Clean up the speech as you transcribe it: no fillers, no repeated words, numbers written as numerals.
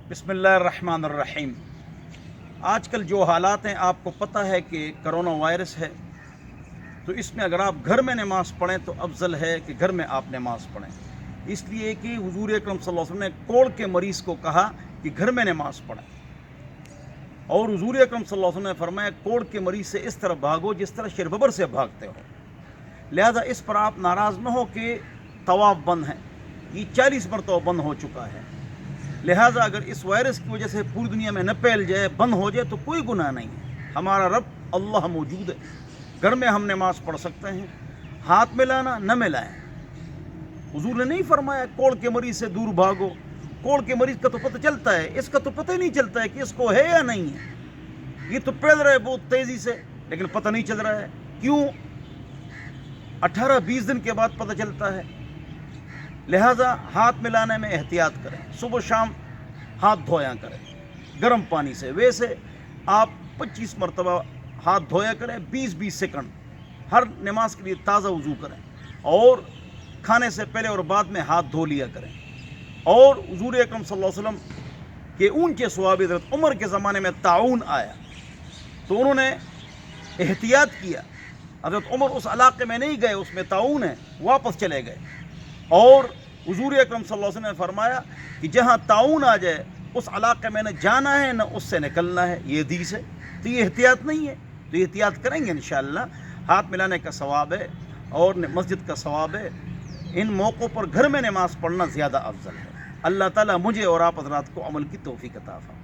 بسم اللہ الرحمن الرحیم۔ آج کل جو حالات ہیں آپ کو پتہ ہے کہ کرونا وائرس ہے، تو اس میں اگر آپ گھر میں نماز پڑھیں تو افضل ہے کہ گھر میں آپ نماز پڑھیں، اس لیے کہ حضور اکرم صلی اللہ علیہ وسلم نے کوڑ کے مریض کو کہا کہ گھر میں نماز پڑھیں، اور حضور اکرم صلی اللہ علیہ وسلم نے فرمایا کوڑ کے مریض سے اس طرح بھاگو جس طرح شیرببر سے بھاگتے ہو۔ لہذا اس پر آپ ناراض نہ ہو کہ طواف بند ہے، یہ 40 مرتبہ بند ہو چکا ہے، لہٰذا اگر اس وائرس کی وجہ سے پوری دنیا میں نہ پھیل جائے، بند ہو جائے، تو کوئی گناہ نہیں ہے۔ ہمارا رب اللہ موجود ہے، گھر میں ہم نماز پڑھ سکتے ہیں۔ ہاتھ ملانا نہ ملائیں، حضور نے نہیں فرمایا کوڑ کے مریض سے دور بھاگو۔ کوڑ کے مریض کا تو پتہ چلتا ہے، اس کا تو پتہ ہی نہیں چلتا ہے کہ اس کو ہے یا نہیں ہے، یہ تو پھیل رہا ہے بہت تیزی سے لیکن پتہ نہیں چل رہا ہے۔ کیوں؟ 18-20 دن کے بعد پتہ چلتا ہے۔ لہٰذا ہاتھ ملانے میں احتیاط کریں، صبح شام ہاتھ دھویا کریں گرم پانی سے۔ ویسے آپ 25 مرتبہ ہاتھ دھویا کریں، 20-20 سیکنڈ ہر نماز کے لیے تازہ وضو کریں، اور کھانے سے پہلے اور بعد میں ہاتھ دھو لیا کریں۔ اور حضور اکرم صلی اللہ علیہ وسلم کے اونچے صحابی حضرت عمر کے زمانے میں طاعون آیا تو انہوں نے احتیاط کیا، حضرت عمر اس علاقے میں نہیں گئے، اس میں طاعون ہے، واپس چلے گئے، اور حضور اکرم صلی اللہ علیہ وسلم نے فرمایا کہ جہاں طاعون آ جائے اس علاقے میں نہ جانا ہے نہ اس سے نکلنا ہے، یہ حدیث ہے۔ تو یہ احتیاط نہیں ہے، تو احتیاط کریں گے انشاءاللہ۔ ہاتھ ملانے کا ثواب ہے اور مسجد کا ثواب ہے۔ ان موقعوں پر گھر میں نماز پڑھنا زیادہ افضل ہے۔ اللہ تعالیٰ مجھے اور آپ حضرات کو عمل کی توفیق عطا فرمائے۔